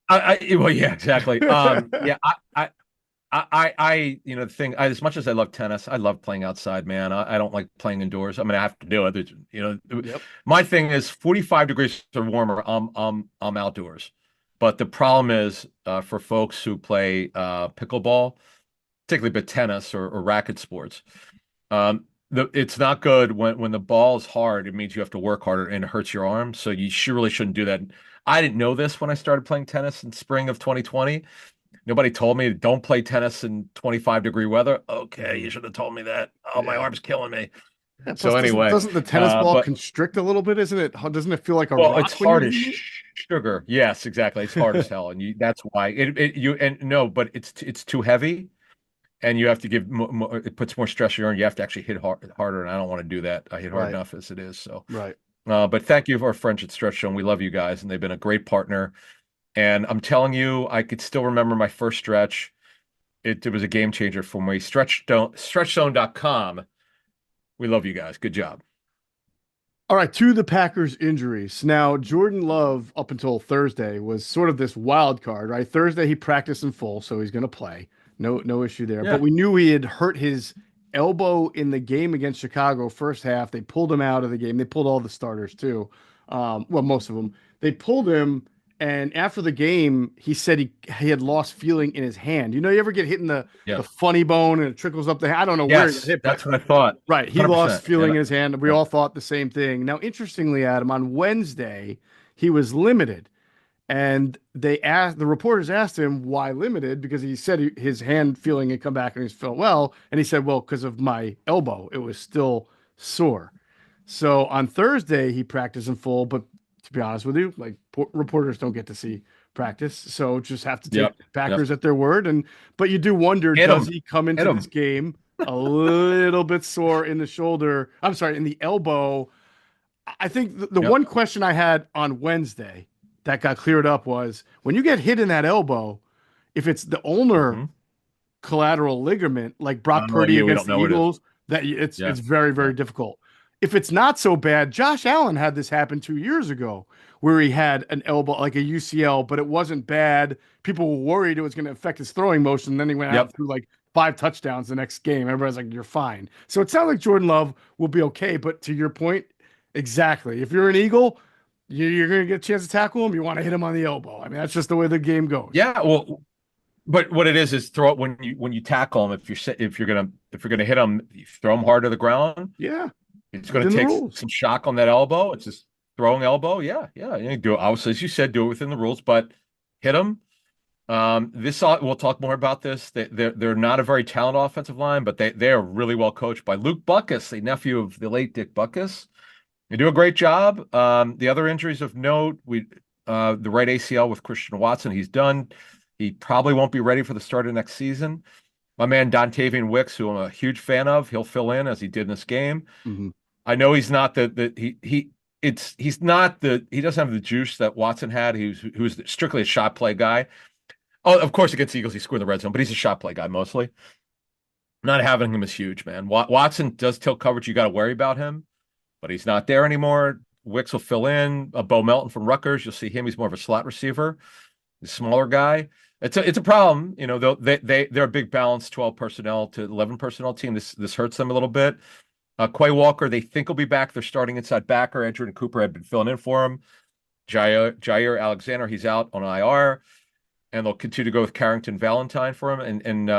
Well, yeah, exactly. Yeah, the thing. As much as I love tennis, I love playing outside, man. I don't like playing indoors. I mean, I have to do it. My thing is 45 degrees or warmer. I'm outdoors. But the problem is for folks who play pickleball, particularly but tennis or racket sports, it's not good when the ball is hard. It means you have to work harder and it hurts your arm. So you really shouldn't do that. I didn't know this when I started playing tennis in spring of 2020. Nobody told me don't play tennis in 25-degree weather. Okay, you should have told me that. Oh, my arm's killing me. Yeah, so anyway, doesn't the tennis ball constrict a little bit? Isn't it? Doesn't it feel like a rock? It's hard as sugar. Yes, exactly. It's hard as hell, and that's why but it's too heavy, and you have to give more, it puts more stress on you. You have to actually hit harder, and I don't want to do that. I hit hard enough as it is. So right. But thank you for our friends at Stretch Zone. We love you guys, and they've been a great partner. And I'm telling you, I could still remember my first stretch. It was a game changer for me. StretchZone.com. We love you guys. Good job. All right, to the Packers injuries. Now, Jordan Love, up until Thursday, was sort of this wild card, right? Thursday, he practiced in full, so he's going to play. No issue there. Yeah. But we knew he had hurt his elbow in the game against Chicago first half. They pulled him out of the game. They pulled all the starters, too. Well, most of them. They pulled him, and after the game, he said he had lost feeling in his hand. You know, you ever get hit in the Yep. funny bone and it trickles up the hand? I don't know where he got Yes, hit, but that's what I thought. right, he lost 100%. feeling And in his hand. We yep. all thought the same thing. Now, interestingly, Adam, on Wednesday, he was limited. And the reporters asked him why limited because he said his hand feeling had come back and he felt well. And he said, well, because of my elbow, it was still sore. So on Thursday, he practiced in full. But to be honest with you, like reporters don't get to see practice. So just have to take Yep. the Yep. Packers at their word. But you do wonder, Hit does him. he come Hit into this him. game a little bit sore in the shoulder? I'm sorry, in the elbow. I think the Yep. one question I had on Wednesday that got cleared up was when you get hit in that elbow, if it's the ulnar Hmm. collateral ligament, like Brock Oh, Purdy yeah, we against don't the know what it is. Eagles, that Yeah. it's very, Yeah. very difficult. If it's not so bad, Josh Allen had this happen 2 years ago where he had an elbow, like a UCL, but it wasn't bad. People were worried it was going to affect his throwing motion. Then he went out and Yep. threw like 5 touchdowns the next game. Everybody's like, you're fine. So it sounds like Jordan Love will be okay. But to your point, exactly. If you're an Eagle, you're going to get a chance to tackle him. You want to hit him on the elbow. I mean, that's just the way the game goes. Yeah. Well, but what it is throw it when you tackle him. If you're gonna hit him, you throw him hard to the ground. Yeah, It's going to within the take rules. some shock on that elbow. It's just throwing elbow. Yeah, yeah. You do it. Obviously, as you said, do it within the rules, but hit him. We'll talk more about this. They're not a very talented offensive line, but they are really well coached by Luke Buckus, the nephew of the late Dick Buckus. They do a great job. The other injuries of note, the right ACL with Christian Watson, he's done. He probably won't be ready for the start of next season. My man Dontavian Wicks, who I'm a huge fan of, he'll fill in as he did in this game. Hmm. I know he's not he's not he doesn't have the juice that Watson had. Who's strictly a shot play guy. Oh, of course against the Eagles he scored in the red zone, but he's a shot play guy mostly. Not having him is huge, man. Watson does tilt coverage. You got to worry about him, but he's not there anymore. Wicks will fill in. Bo Melton from Rutgers, you'll see him. He's more of a slot receiver, the smaller guy. It's a problem. You know, they're a big balanced 12 personnel to 11 personnel team. This hurts them a little bit. Quay Walker, they think will be back. They're starting inside backer. Edgerrin Cooper had been filling in for him. Jair Alexander, he's out on IR, and they'll continue to go with Carrington Valentine for him. And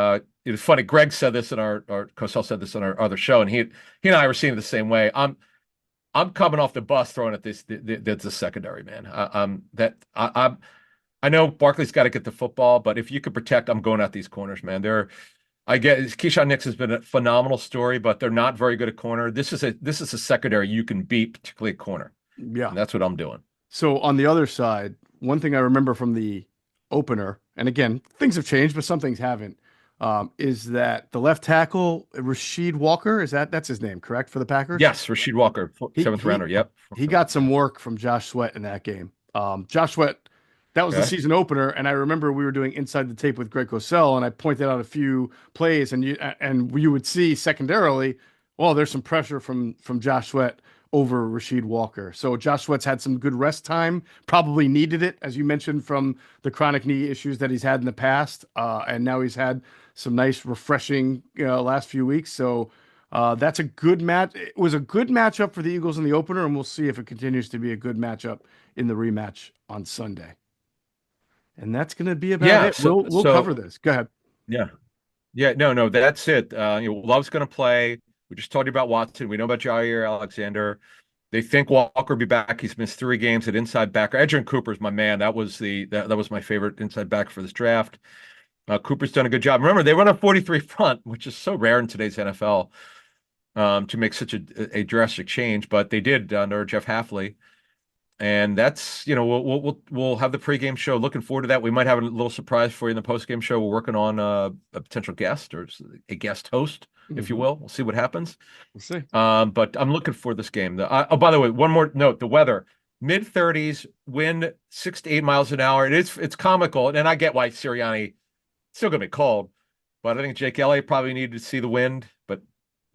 it was funny. Greg said this in our Cosell said this on our other show, and he and I were seeing it the same way. I'm coming off the bus throwing at this. That's a secondary, man. I know Barkley's got to get the football, but if you could protect, I'm going at these corners, man. I get Keyshawn Nix has been a phenomenal story, but they're not very good at corner. This is a secondary you can beat, particularly at corner. Yeah. And that's what I'm doing. So on the other side, one thing I remember from the opener, and again, things have changed, but some things haven't, is that the left tackle, Rasheed Walker, that's his name, correct, for the Packers? Yes, Rasheed Walker, He seventh he rounder. Yep. he got some work from Josh Sweat in that game. Josh Sweat, that was the Okay. season opener, and I remember we were doing inside the tape with Greg Cosell, and I pointed out a few plays, and you would see secondarily, well, there's some pressure from Josh Sweat over Rasheed Walker. So Josh Sweat's had some good rest time, probably needed it, as you mentioned, from the chronic knee issues that he's had in the past, and now he's had some nice, refreshing last few weeks. So that's a good match. It was a good matchup for the Eagles in the opener, and we'll see if it continues to be a good matchup in the rematch on Sunday. And that's going to be about Yeah. it. We'll cover this. Go ahead. Yeah. Yeah. No, that's it. Love's going to play. We just told you about Watson. We know about Jair Alexander. They think Walker will be back. He's missed 3 games at inside backer. Edgerrin Cooper's my man. That was my favorite inside back for this draft. Cooper's done a good job. Remember, they run a 43 front, which is so rare in today's NFL, to make such a drastic change, but they did under Jeff Hafley. And that's, we'll have the pregame show. Looking forward to that. We might have a little surprise for you in the postgame show. We're working on a potential guest or a guest host, if you Mhm. will. We'll see what happens. We'll see. But I'm looking for this game. By the way, one more note: the weather, mid-30s, wind 6 to 8 miles an hour. It's comical, and I get why Sirianni still gonna be cold, but I think Jake Elliott probably needed to see the wind, but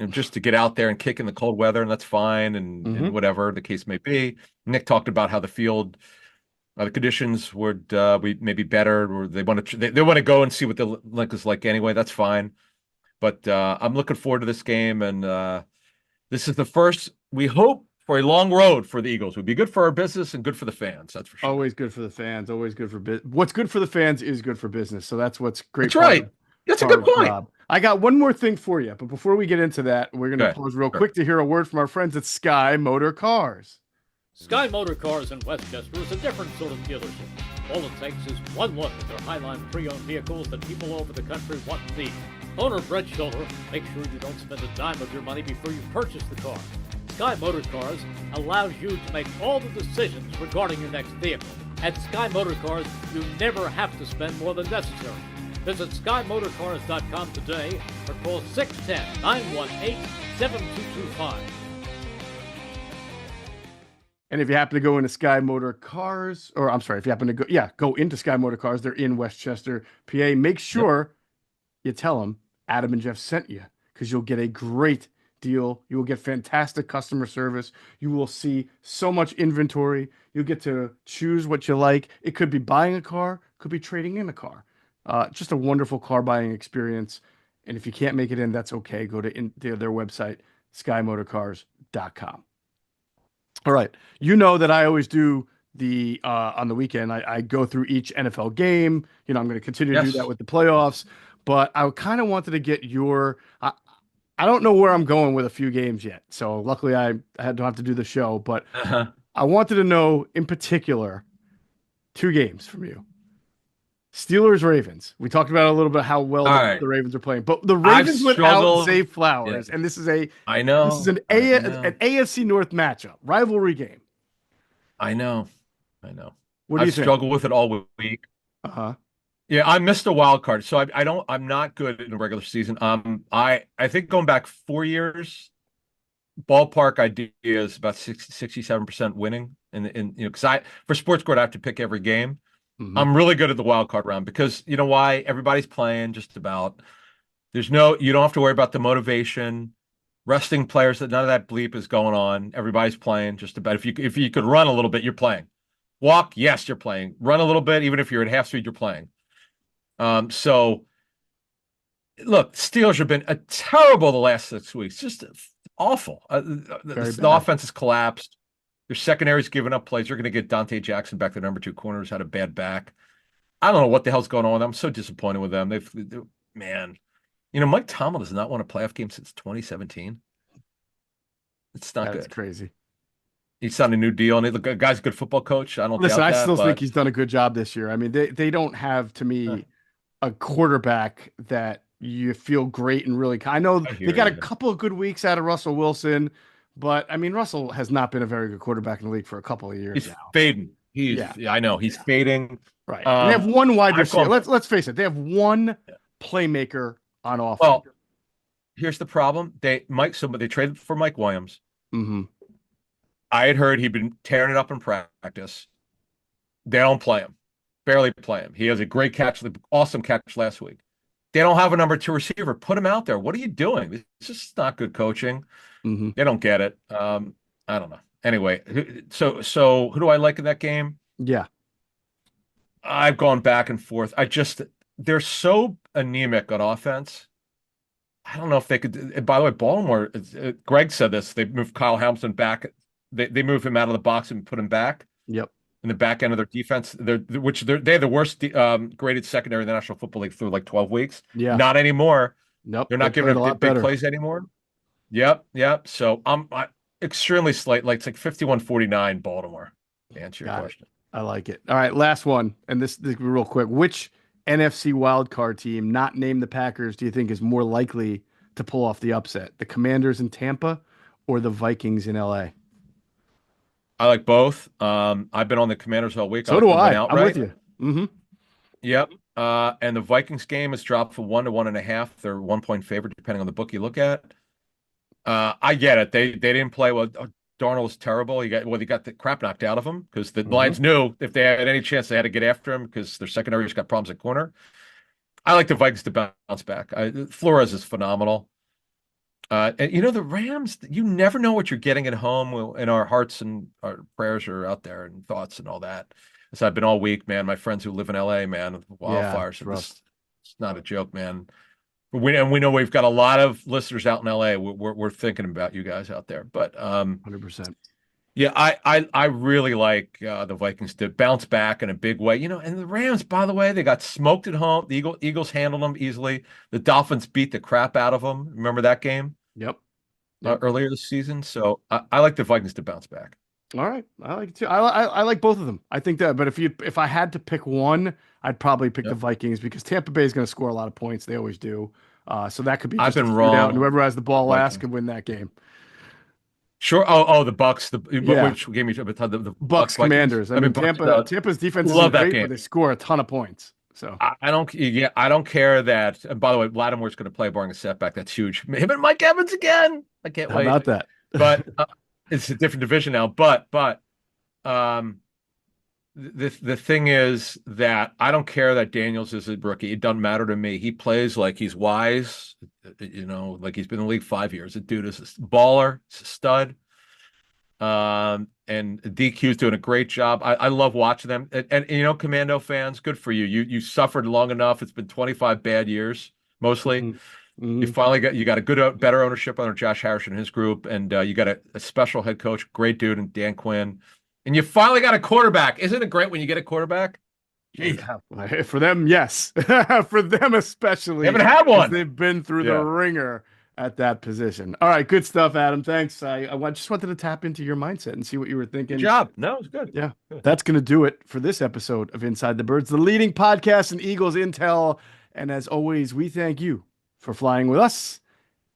just to get out there and kick in the cold weather, and that's fine, and Hmm. whatever the case may be. Nick talked about how the field, the conditions would we maybe better, or they want to they want to go and see what the link is like anyway. That's fine, but I'm looking forward to this game, and this is the first, we hope, for a long road for the Eagles. It would be good for our business and good for the fans. That's for sure. Always good for the fans. Always good for what's good for the fans is good for business. So that's what's great That's right. That's a part good of point. Rob. I got one more thing for you, but before we get into that, we're going to Okay. pause real Sure. quick to hear a word from our friends at Sky Motor Cars. Sky Motor Cars in Westchester is a different sort of dealership. All it takes is one look at their Highline pre-owned vehicles that people all over the country want and need. Owner Brett Schiller, make sure you don't spend a dime of your money before you purchase the car. Sky Motor Cars allows you to make all the decisions regarding your next vehicle. At Sky Motor Cars, you never have to spend more than necessary. Visit SkyMotorCars.com today or call 610-918-7225. And if you happen to go into Sky Motor Cars, or I'm sorry, if you happen to go into Sky Motor Cars, they're in Westchester, PA. Make sure you tell them Adam and Geoff sent you, because you'll get a great deal. You will get fantastic customer service. You will see so much inventory. You'll get to choose what you like. It could be buying a car, could be trading in a car. Just a wonderful car buying experience. And if you can't make it in, that's okay. Go to their website, skymotorcars.com. All right. You know that I always do the on the weekend. I go through each NFL game. I'm going to continue to do that with the playoffs. But I kind of wanted to get your. I don't know where I'm going with a few games yet. So luckily I don't have to do the show. But I wanted to know in particular 2 games from you. Steelers Ravens. We talked about a little bit how well the Ravens are playing, but the Ravens without Zay Flowers, and this is an AFC North matchup, rivalry game. I know. What do you think? Struggled with it all week. Yeah, I missed a wild card, so I'm not good in the regular season. I think going back 4 years, ballpark idea is about 67% winning, and because for sports card I have to pick every game. I'm really good at the wild card round because you know why? Everybody's playing just about. You don't have to worry about the motivation, resting players. None of that bleep is going on. Everybody's playing just about. If you could run a little bit, you're playing. Walk, yes, you're playing. Run a little bit, even if you're at half speed, you're playing. So look, Steelers have been terrible the last 6 weeks, just awful. The offense has collapsed. Their secondary's giving up plays. You're going to get Dante Jackson back, the number 2 corner, who's had a bad back. I don't know what the hell's going on with them. I'm so disappointed with them. Man, Mike Tomlin has not won a playoff game since 2017. It's not good. That's crazy. He signed a new deal, and the guy's a good football coach. I don't doubt that. I still think he's done a good job this year. I mean, they don't have, to me, a quarterback that you feel great and really. I know they got a couple of good weeks out of Russell Wilson. But I mean, Russell has not been a very good quarterback in the league for a couple of years now. Fading. I know he's fading. Right. They have one wide receiver. Let's face it. They have one playmaker on offense. Well, here's the problem. They traded for Mike Williams. I had heard he'd been tearing it up in practice. They don't play him. Barely play him. He has a great catch, awesome catch last week. They don't have a number 2 receiver. Put him out there. What are you doing? It's just not good coaching. They don't get it. I don't know. Anyway, so who do I like in that game? Yeah. I've gone back and forth. They're so anemic on offense. I don't know if they could. And by the way, Baltimore, Greg said this. They moved Kyle Hamilton back. They moved him out of the box and put him back. Yep. In the back end of their defense, they have the worst graded secondary in the National Football League through like 12 weeks. Yeah. Not anymore. Nope. They're not giving up big plays anymore. Yep. So I'm extremely slight, like it's like 51-49 Baltimore. To answer your question. I like it. All right, last one, and this real quick. Which NFC Wild Card team, not named the Packers, do you think is more likely to pull off the upset? The Commanders in Tampa or the Vikings in LA? I like both. I've been on the Commanders all week. So do I. I'm with you. Yep. And the Vikings game has dropped from 1 to 1.5. They're 1-point favorite, depending on the book you look at. I get it. They didn't play well. Darnold was terrible. He got the crap knocked out of him because the Lions knew if they had any chance, they had to get after him because their secondary's got problems at corner. I like the Vikings to bounce back. Flores is phenomenal. And the Rams, you never know what you're getting at home, and our hearts and our prayers are out there and thoughts and all that. So I've been all week, man. My friends who live in LA, man, wildfires. It's not a joke, man. We know we've got a lot of listeners out in LA. We're thinking about you guys out there, but 100%. Yeah, I really like the Vikings to bounce back in a big way. And the Rams, by the way, they got smoked at home. The Eagles handled them easily. The Dolphins beat the crap out of them. Remember that game Yep. Yep. earlier this season? So I like the Vikings to bounce back. All right. I like it too. I like both of them. I think that, but if I had to pick one, I'd probably pick the Yep. Vikings because Tampa Bay is going to score a lot of points. They always do. So that could be I've just a been shootout, and wrong. whoever has the ball last Vikings. could win that game. Sure. Oh, the Bucks. Yeah. Which game you the Bucks Vikings? Commanders. I I mean, mean, Bucks. Tampa's defense Love isn't that great, game. but they score a ton of points. So I don't. Yeah, I don't care that. And by the way, Lattimore's going to play barring a setback. That's huge. Him and Mike Evans again. I can't how wait. about that? But it's a different division now. But um, the thing is that I don't care that Daniels is a rookie. It doesn't matter to me. He plays like he's wise. Like he's been in the league 5 years. The dude is a baller, stud. And DQ's doing a great job. I love watching them. And Commando fans, good for you. You suffered long enough. It's been 25 bad years, mostly. Mm-hmm. You finally got a better ownership under Josh Harris and his group, and you got a special head coach, great dude, and Dan Quinn. And you finally got a quarterback. Isn't it great when you get a quarterback? Jeez. For them, yes. For them especially. They haven't had one. They've been through the ringer at that position. All right, good stuff, Adam. Thanks. I just wanted to tap into your mindset and see what you were thinking. Good job. No, it's good. Yeah, that's going to do it for this episode of Inside the Birds, the leading podcast in Eagles intel. And as always, we thank you for flying with us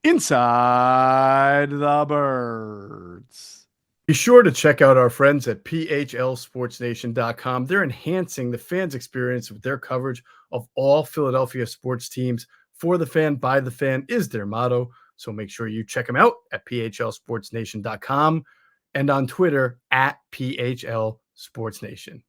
inside the Birds. Be sure to check out our friends at PHLSportsNation.com. They're enhancing the fans' experience with their coverage of all Philadelphia sports teams. For the fan, by the fan is their motto. So make sure you check them out at PHLSportsNation.com and on Twitter at PHLSportsNation.